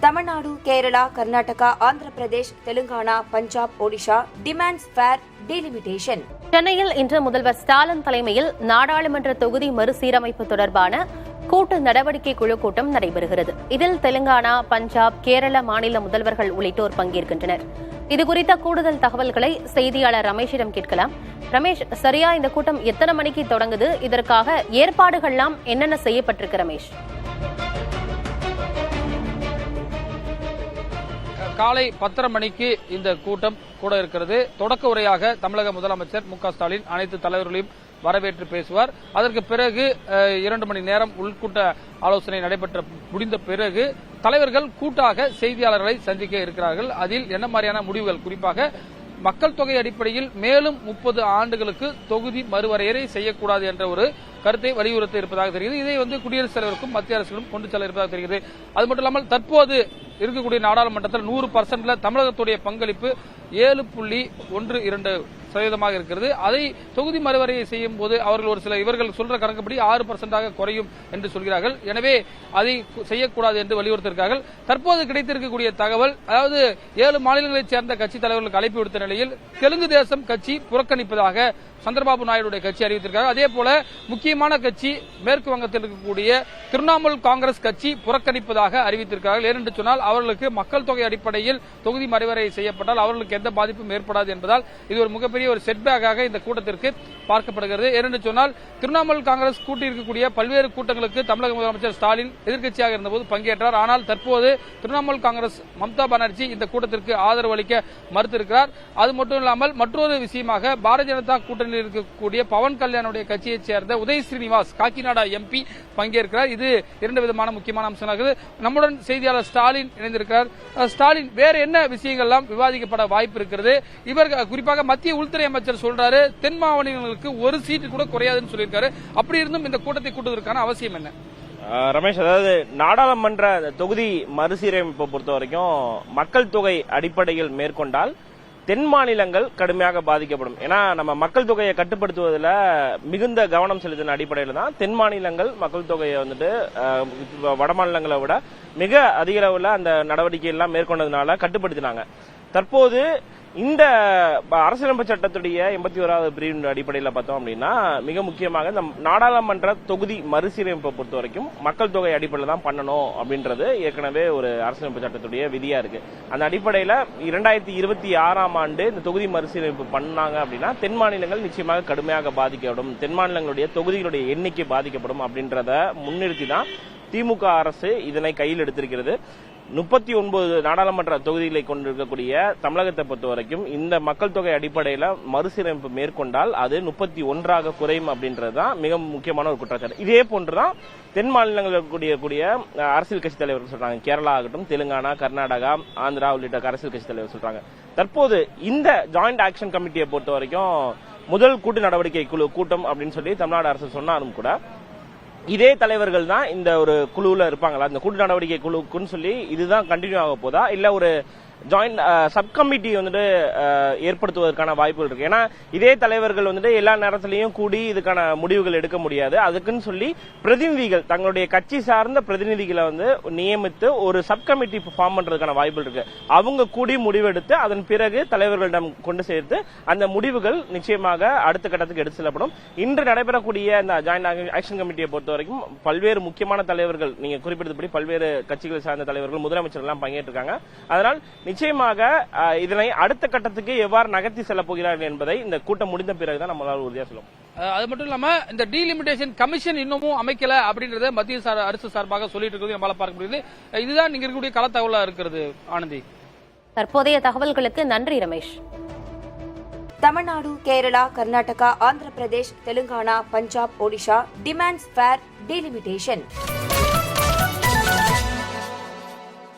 Tamil Nadu, Kerala, Karnataka, Andhra Pradesh, Telangana, Punjab, Odisha demands fair delimitation. சென்னையில் இன்று முதல்வர் ஸ்டாலின் தலைமையில் நாடாளுமன்ற தொகுதி மறுசீரமைப்பு தொடர்பான கூட்டு நடவடிக்கை குழு கூட்டம் நடைபெறுகிறது. இதில் தெலுங்கானா, பஞ்சாப், கேரள மாநில முதல்வர்கள் உள்ளிட்டோர் பங்கேற்கின்றனர். இதுகுறித்த கூடுதல் தகவல்களை செய்தியாளர் ரமேஷிடம் கேட்கலாம். ரமேஷ், சரியா இந்த கூட்டம் எத்தனை மணிக்கு தொடங்குது? இதற்காக ஏற்பாடுகள்லாம் என்னென்ன செய்யப்பட்டிருக்கு ரமேஷ்? காலை 10:30 மணிக்கு இந்த கூட்டம் கூட இருக்கிறது. தொடக்க உரையாக தமிழக முதலமைச்சர் மு க ஸ்டாலின் அனைத்து தலைவர்களையும் வரவேற்று பேசுவார். அதற்கு பிறகு 2 மணி நேரம் உள்கூட்ட ஆலோசனை நடைபெற்ற முடிந்த பிறகு தலைவர்கள் கூட்டாக செய்தியாளர்களை சந்திக்க இருக்கிறார்கள். அதில் என்ன மாதிரியான முடிவுகள், குறிப்பாக மக்கள் தொகை அடிப்படையில் மேலும் 30 ஆண்டுகளுக்கு தொகுதி மறுவரையறை செய்யக்கூடாது என்ற ஒரு கருத்தை வலியுறுத்த இருப்பதாக தெரிகிறது. இதை குடியரசுத் தலைவருக்கும் மத்திய அரசுக்கும் கொண்டு செல்ல இருப்பதாக தெரிகிறது. அது மட்டும் இல்லாமல் தற்போது இருக்கக்கூடிய நாடாளுமன்றத்தில் 100% தமிழகத்துடைய பங்களிப்பு 7.12% இருக்கிறது. அதை தொகுதி மறுவரையை செய்யும் போது இவர்கள் சொல்ற கணக்குப்படி 6% குறையும் என்று சொல்கிறார்கள். எனவே அதை செய்யக்கூடாது என்று வலியுறுத்தியிருக்கார்கள். தற்போது கிடைத்திருக்கக்கூடிய தகவல், அதாவது 7 மாநிலங்களைச் சேர்ந்த கட்சி தலைவர்களுக்கு அழைப்பு விடுத்த நிலையில் தெலுங்கு தேசம் கட்சி புறக்கணிப்பதாக சந்திரபாபு நாயுடைய கட்சி அறிவித்திருக்காங்க. அதே போல முக்கியமான கட்சி மேற்கு வங்கத்தில் இருக்கக்கூடிய திரிணாமுல் காங்கிரஸ் கட்சி புறக்கணிப்பதாக அறிவித்திருக்கிறார்கள். ஏனென்று சொன்னால் அவர்களுக்கு மக்கள் தொகை அடிப்படையில் தொகுதி மறுவரை செய்யப்பட்டால் அவர்களுக்கு எந்த பாதிப்பும் ஏற்படாது என்பதால் இது ஒரு மிகப்பெரிய ஒரு செட்பேக்காக இந்த கூட்டத்திற்கு பார்க்கப்படுகிறது. ஏனென்று சொன்னால் திரிணாமுல் காங்கிரஸ் கூட்டியிருக்கக்கூடிய பல்வேறு கூட்டங்களுக்கு தமிழக முதலமைச்சர் ஸ்டாலின் எதிர்க்கட்சியாக இருந்தபோது பங்கேற்றார். ஆனால் தற்போது திரிணாமுல் காங்கிரஸ் மம்தா பானர்ஜி இந்த கூட்டத்திற்கு ஆதரவு அளிக்க மறுத்திருக்கிறார். அது மட்டும் இல்லாமல் மற்றொரு விஷயமாக பாரதிய ஜனதா கூட்டணி இருக்கக்கூடிய பவன் கல்யாணுடைய கட்சியைச் சேர்ந்த உதய் ஸ்ரீனிவாஸ் காக்கிநாடா எம்பி பங்கேற்கிறார். இது 2 விதமான முக்கியமான அம்சமாகிறது. நம்முடன் செய்தியாளர் ஸ்டாலின் இணைந்திருக்கிறார். ஸ்டாலின், வேற என்ன விஷயங்கள் எல்லாம் விவாதிக்கப்பட வாய்ப்பு இருக்கிறது? இவர் குறிப்பாக மத்திய உள்துறை அமைச்சர் சொல்றாரு, தென் மாநிலங்களுக்கு ஒரு சீட்டு கூட குறையாதுன்னு சொல்லியிருக்காரு. அப்படி இருந்தும் இந்த கூட்டத்தை கூட்டுவதற்கான அவசியம் என்ன? ரமேஷ், அதாவது நாடாளுமன்ற தொகுதி மறுசீரமைப்பை பொறுத்த வரைக்கும் மக்கள் தொகை அடிப்படையில் மேற்கொண்டால் தென் மாநிலங்கள் கடுமையாக பாதிக்கப்படும். ஏன்னா நம்ம மக்கள் தொகையை கட்டுப்படுத்துவதில் மிகுந்த கவனம் செலுத்தின அடிப்படையில் தான் தென் மாநிலங்கள் மக்கள் தொகையை வட மாநிலங்களை விட மிக அதிக அளவில் அந்த நடவடிக்கை எல்லாம் மேற்கொண்டதுனால கட்டுப்படுத்தினாங்க. தற்போது இந்த அரசியலமைப்பு சட்டத்துடைய 81வது பிரிவின் அடிப்படையில் பார்த்தோம் அப்படின்னா மிக முக்கியமாக இந்த நாடாளுமன்ற தொகுதி மறுசீரமைப்பை பொறுத்த வரைக்கும் மக்கள் தொகை அடிப்படையில் தான் பண்ணணும் அப்படின்றது ஏற்கனவே ஒரு அரசியலமைப்பு சட்டத்துடைய விதியா இருக்கு. அந்த அடிப்படையில் 2026ஆம் ஆண்டு இந்த தொகுதி மறுசீரமைப்பு பண்ணாங்க அப்படின்னா தென் மாநிலங்கள் நிச்சயமாக கடுமையாக பாதிக்கப்படும், தென் மாநிலங்களுடைய தொகுதிகளுடைய எண்ணிக்கை பாதிக்கப்படும் அப்படின்றத முன்னிறுத்தி தான் திமுக அரசு இதனை கையில் எடுத்திருக்கிறது. 39 நாடாளுமன்ற தொகுதிகளை கொண்டிருக்கக்கூடிய தமிழகத்தை பொறுத்த வரைக்கும் இந்த மக்கள் தொகை அடிப்படையில் மறுசீரமைப்பு மேற்கொண்டால் அது 31ஆக குறையும் அப்படின்றதுதான் மிக முக்கியமான ஒரு குற்றச்சாட்டு. இதே போன்றுதான் தென் மாநிலங்களில் கூடிய அரசியல் கட்சி தலைவர்கள் சொல்றாங்க. கேரளா ஆகட்டும், தெலுங்கானா, கர்நாடகா, ஆந்திரா உள்ளிட்ட அரசியல் கட்சி தலைவர் சொல்றாங்க. தற்போது இந்த ஜாயிண்ட் ஆக்ஷன் கமிட்டியை பொறுத்த வரைக்கும் முதல் கூட்டு நடவடிக்கை குழு கூட்டம் அப்படின்னு சொல்லி தமிழ்நாடு அரசு சொன்னாலும் கூட இதே தலைவர்கள் தான் இந்த ஒரு குழுவில் இருப்பாங்களா, இந்த கூட்டு நடவடிக்கை குழுக்குன்னு சொல்லி இதுதான் கண்டினியூ ஆக போதா, இல்ல ஒரு ஜாயிண்ட் சப் கமிட்டி ஏற்படுத்துவதற்கான வாய்ப்புகள் இருக்கு? ஏன்னா இதே தலைவர்கள் எல்லா நேரத்திலையும் கூடி இதுக்கான முடிவுகள் எடுக்க முடியாது. அதுக்குன்னு சொல்லி பிரதிநிதிகள் தங்களுடைய கட்சி சார்ந்த பிரதிநிதிகளை நியமித்து ஒரு சப் கமிட்டி ஃபார்ம் பண்றதுக்கான வாய்ப்புகள் இருக்கு. அவங்க கூடி முடிவெடுத்து அதன் பிறகு தலைவர்களிடம் கொண்டு சேர்த்து அந்த முடிவுகள் நிச்சயமாக அடுத்த கட்டத்துக்கு எடுத்து செல்லப்படும். இன்று நடைபெறக்கூடிய இந்த ஜாயிண்ட் ஆக்ஷன் கமிட்டியை பொறுத்த வரைக்கும் பல்வேறு முக்கியமான தலைவர்கள், நீங்க குறிப்பிட்டபடி பல்வேறு கட்சிகளை சார்ந்த தலைவர்கள், முதலமைச்சர் எல்லாம் பங்கேற்றிருக்காங்க. அதனால் நிச்சயமாக இதனை அடுத்த கட்டத்துக்கு எவ்வாறு நகர்த்தி செல்ல போகிறார்கள் என்பதை இந்த கூட்டம் முடிந்த பிறகுதான் நம்மளால் உறுதியா சொல்லும். அது மட்டும் இல்லாம இந்த டீலிமிட்டேஷன் கமிஷன் இன்னமும் அமைக்கல அப்படின்றத மத்திய அரசு சார்பாக சொல்லிட்டு இருக்கிறது நம்மளால பார்க்க முடியுது. இதுதான் நீங்க இருக்கக்கூடிய கள தகவலா இருக்கிறது. ஆனந்தி, தற்போதைய தகவல்களுக்கு நன்றி Ramesh. Tamil Nadu, Kerala, Karnataka, Andhra Pradesh, Telangana, Punjab, Odisha demands fair delimitation.